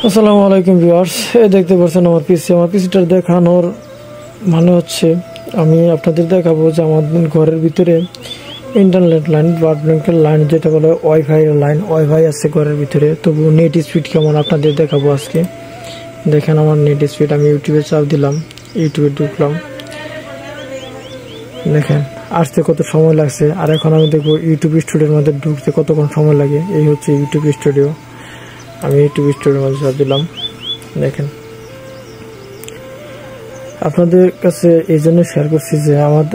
আসসালামু আলাইকুম ভিউয়ার্স, এই দেখতে পাচ্ছেন আমার পিসিটা দেখানোর মানে হচ্ছে আমি আপনাদের দেখাবো যে আমাদের ঘরের ভিতরে ইন্টারনেট লাইন, ব্রডব্যান্ডের লাইন যেটা বলে ওয়াইফাই আছে ঘরের ভিতরে। তবু নেট স্পিড কেমন আপনাদের দেখাবো আজকে। দেখেন আমার নেট স্পিড, আমি ইউটিউবে চাপ দিলাম, ইউটিউবে ঢুকলাম, দেখেন আসতে কত সময় লাগছে। আর এখন আমি দেখবো ইউটিউব স্টুডিওর মধ্যে ঢুকতে কতক্ষণ সময় লাগে। এই হচ্ছে ইউটিউব স্টুডিও, আমি ইউটিউব স্টুডিওর মধ্যে চাপ দিলাম। দেখেন আপনাদের কাছে এই জন্য শেয়ার করছি যে আমার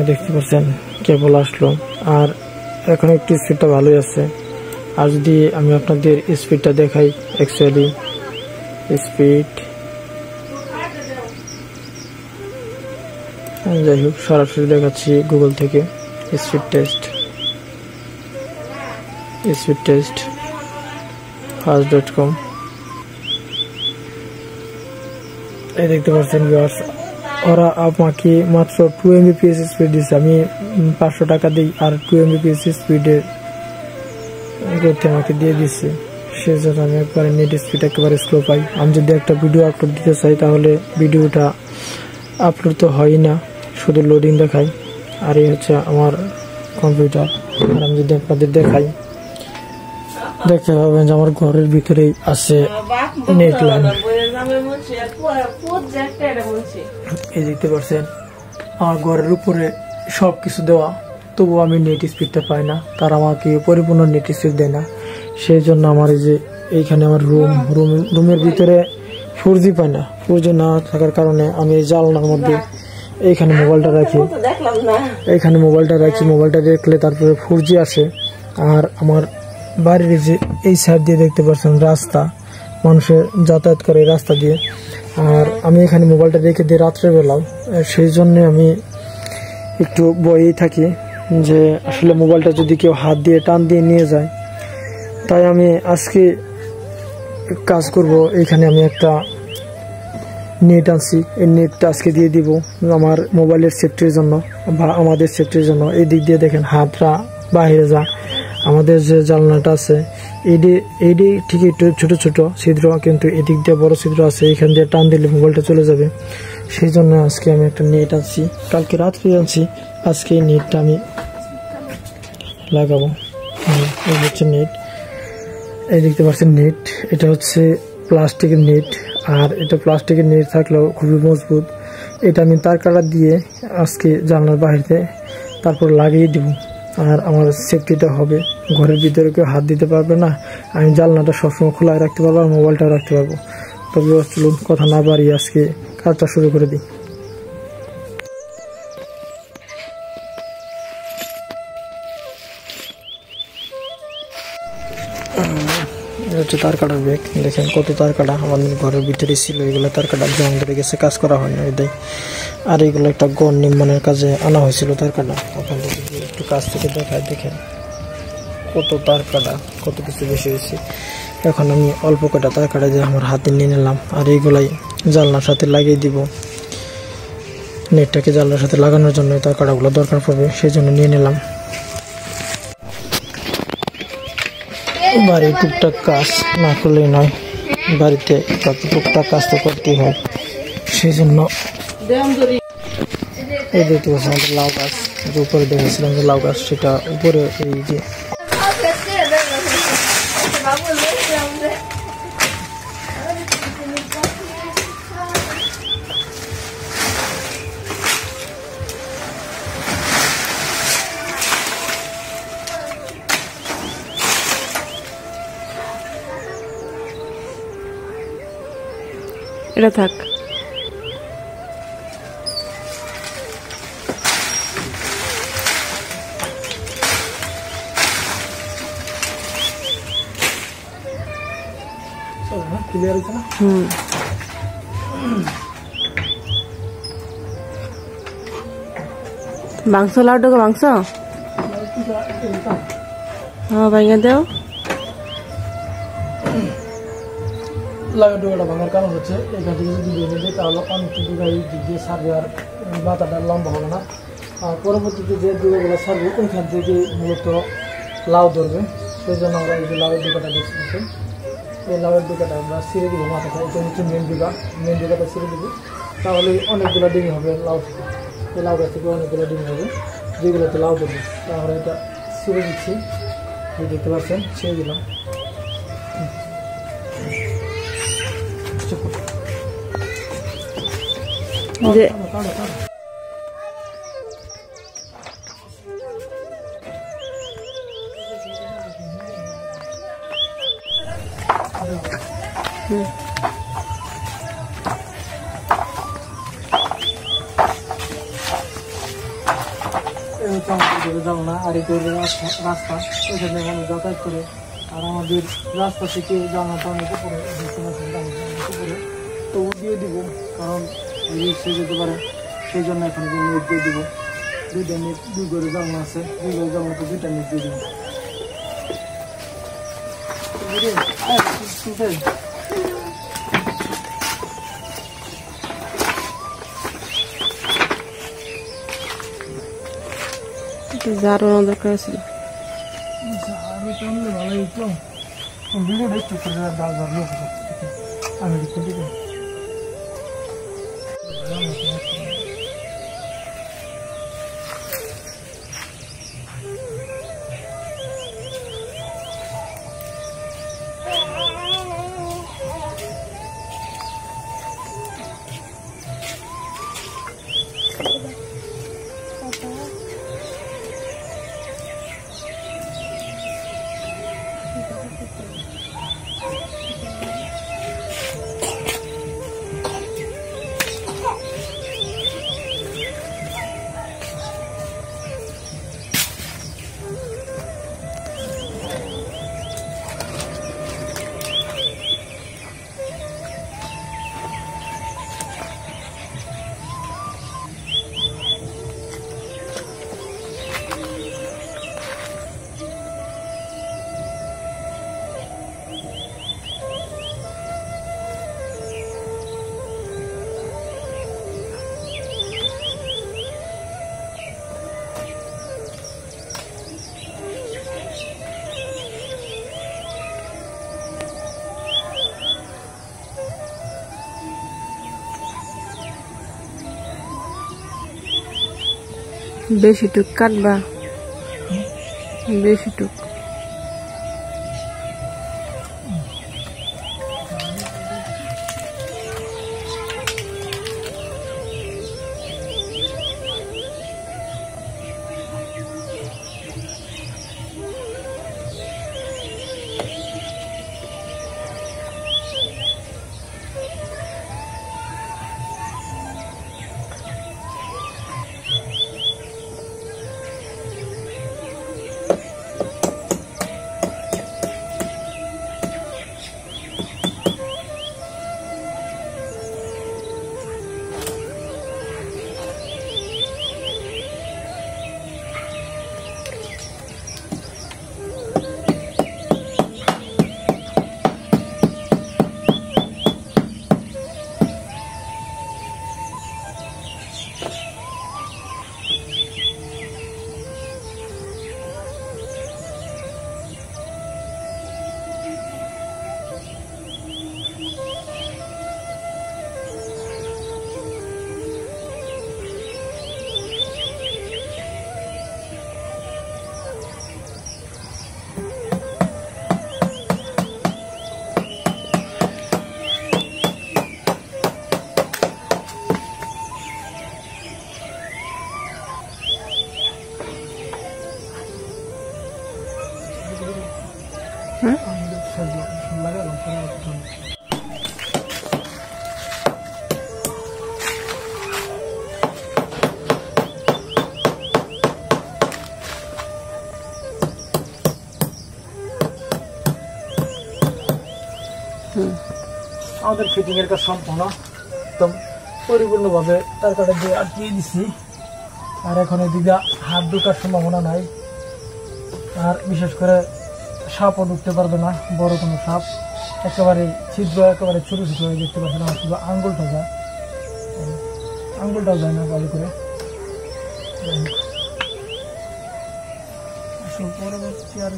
দেখতে পাচ্ছেন কেবল আসলো, আর এখন একটু স্পিডটা ভালোই আছে। আর যদি আমি আপনাদের স্পিডটা দেখাই, অ্যাকচুয়ালি স্পিড যাই হোক সরাসরি দেখাচ্ছি গুগল থেকে। Speed test fast.com। এই দেখতে পাচ্ছেন ভিউয়ার্স, ওরা আমাকে মাত্র 2 Mbps স্পিড দিচ্ছে। আমি 500 টাকা দিই আর 2 Mbps স্পিডে করতে আমাকে দিয়ে দিচ্ছে। সেজন্য আমি একবারে নেট স্পিড একেবারে স্লো পাই। আমি যদি একটা ভিডিও আপলোড দিতে চাই তাহলে ভিডিওটা আপলোড তো হয় না, শুধু লোডিং দেখাই। আর এই হচ্ছে আমার কম্পিউটার। আর আমি যদি আপনাদের দেখাই, দেখতে পাবেন যে আমার ঘরের ভিতরেই আছে নেট লাইন। এই দেখতে পাচ্ছেন আমার ঘরের উপরে সবকিছু দেওয়া, তবু আমি নেট স্পিডটা পাই না। তারা আমাকে পরিপূর্ণ নেট স্পিড দেয় না। সেই জন্য আমার এই যে এইখানে আমার রুমের ভিতরে 4G পাই না। 4G না থাকার কারণে আমি এই জানলার মধ্যে এইখানে মোবাইলটা রাখি, মোবাইলটা দেখলে তারপরে 4G আসে। আর আমার বাড়ির যে এই সাইড দিয়ে দেখতে পাচ্ছেন রাস্তা, মানুষের যাতায়াত করে এই রাস্তা দিয়ে। আর আমি এখানে মোবাইলটা রেখে দিই রাত্রেবেলাও। সেই জন্য আমি একটু ভয়েই থাকি যে আসলে মোবাইলটা যদি কেউ হাত দিয়ে টান দিয়ে নিয়ে যায়। তাই আমি আজকে কাজ করব, এইখানে আমি একটা নেট আনছি, এই নেটটা আজকে দিয়ে দিব আমার মোবাইলের সেফটির জন্য বা আমাদের সেফটির জন্য। এই দিক দিয়ে দেখেন হাতটা বাইরে যা, আমাদের যে জানলাটা আছে এইটি ঠিক একটু ছোট ছোট ছিদ্র, কিন্তু এদিক দিয়ে বড় ছিদ্র আছে। এখান দিয়ে টান দিলে মোবাইলটা চলে যাবে। সেই জন্য আজকে আমি একটা নেট আনছি, কালকে রাত্রে আনছি। আজকে এই নেটটা আমি লাগাবো। এই হচ্ছে নেট, এই দেখতে পাচ্ছেন নেট। এটা হচ্ছে প্লাস্টিকের নেট, আর এটা প্লাস্টিকের নেট থাকলেও খুবই মজবুত। এটা আমি তার কাটা দিয়ে আজকে জানলার বাইরে তারপর লাগিয়ে দিব। আর আমার সেফটিটা হবে, ঘরের ভিতরে কেউ হাত দিতে পারবে না। আমি জানলাটা সবসময় খোলা রাখতে পারবো আর মোবাইলটাও রাখতে পারবো। তবে চলুন কথা না বাড়িয়ে আজকে কাজটা শুরু করে দিই। হচ্ছে তার কাটার ব্যাগ, দেখেন কত তার কাটা আমাদের ঘরের ভিতরে ছিল। এগুলো তার কাটা জং ধরে গেছে, কাজ করা হয় না এটাই। আর এগুলো একটা ঘর নির্মাণের কাজে আনা হয়েছিল তার কাটা। আপনাদের একটু কাছ থেকে দেখায়, দেখেন কত তার কাটা, কত কিছু বেশি হয়েছে। এখন আমি অল্প কটা তার কাটা দিয়ে আমার হাতে নিয়ে নিলাম, আর এইগুলাই জানলার সাথে লাগিয়ে দিব। নেটটাকে জানলার সাথে লাগানোর জন্য তার কাটাগুলো দরকার পড়বে, সেই জন্য নিয়ে নিলাম। বাড়ির টুকটাক কাজ না করলেই নয়, বাড়িতে টুকটাক কাজ তো করতেই হয়। সেই জন্য এই দেখতে পাচ্ছি আমাদের লাউ গাছ, যে উপরে দেখেছিলাম যে লাউ গাছ, সেটা উপরে এই যে এটা থাক। মাংস লাউডুকে মাংস হ্যাঁ ভাঙে দেও। লাগাডোটা ভাঙার কারণ হচ্ছে এখান থেকে যদি বেঁধে দেয় তাহলে অনেকটুকু দিক দিয়ে সারবে, আর বাতাটা লম্বা হবে না। আর পরবর্তীতে যে দুটোগুলো সারবে ওইখান থেকে মূলত লাউ ধরবে। সেই জন্য আমরা এই যে লাউয়ের দুটোটা দেখছি। এই লাউয়ের ডুকাটা আমরা ছিঁড়ে দিব মাথাটা, এটা হচ্ছে মেন ডুকাটা ছিঁড়ে দিব, তাহলে অনেকগুলো ডিম হবে লাউ থেকে। এই লাউ গাছ থেকে অনেকগুলো ডিম হবে যেগুলোতে লাউ দেবো। তাহলে এটা ছিঁড়ে দিচ্ছি, দেখতে পাচ্ছেন ছিঁড়ে দিলাম। যে জানলা আর এটা রাস্তা, এখানে মানুষ যাতায়াত করে। আর আমাদের রাস্তা থেকে জানলাটা অনেক উপরে, উপরে তো দিয়ে দিব, কারণ রিক্সে যেতে পারে, সেই জন্য এখানে নেট দিয়ে দিব। দুইটা নেট, দুই করে জানলা আছে, দুই করে জানলাতে দুইটা নেট দিয়ে দিব। যারও দরকার ছিল। ভালো তো ভিডিওটা একটু করে আমি দিকে বেশি টুক কাটবা, বেশি টুক। আমাদের ফিটিং এর কাজ সম্পূর্ণ একদম পরিপূর্ণভাবে তার কাটা দিয়ে আটকিয়ে দিচ্ছি। আর এখন এদিকে হাত ঢোকার সম্ভাবনা নাই, আর বিশেষ করে সাপও ঢুকতে পারবে না, বড় কোনো সাপ। একেবারে ছিদ্র একেবারে ছোট ছোট হয়ে দেখতে পাচ্ছি না, শুধু আঙ্গুলটা যায়, আঙ্গুলটাও যায় না ভালো করে। পরবর্তী আর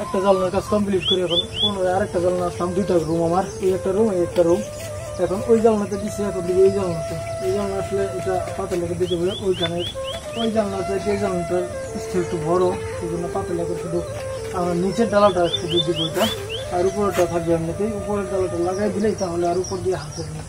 একটা জানলার কাজ কমপ্লিট করি এখন পুনরায় আরেকটা জানলা আসলাম, দুইটা রুম আমার, এই একটা রুম এই একটা রুম। এখন ওই জানলাতে দিচ্ছি, এখন দিকে এই জানলাতে, এই জানলা আসলে এটা পাতে লেগে দিতে হবে ওইখানে, ওই জানলাতে এই জানলাটার স্থির একটু বড়, সেই জন্য পাতে লেগে শুধু আমরা নিচের ডালাটা শুধু দিব ওইটা, আর উপরেরটা থাকবে এমনিতেই, উপরের ডালাটা লাগাই দিলেই তাহলে আর উপর দিয়ে হাত হবে না।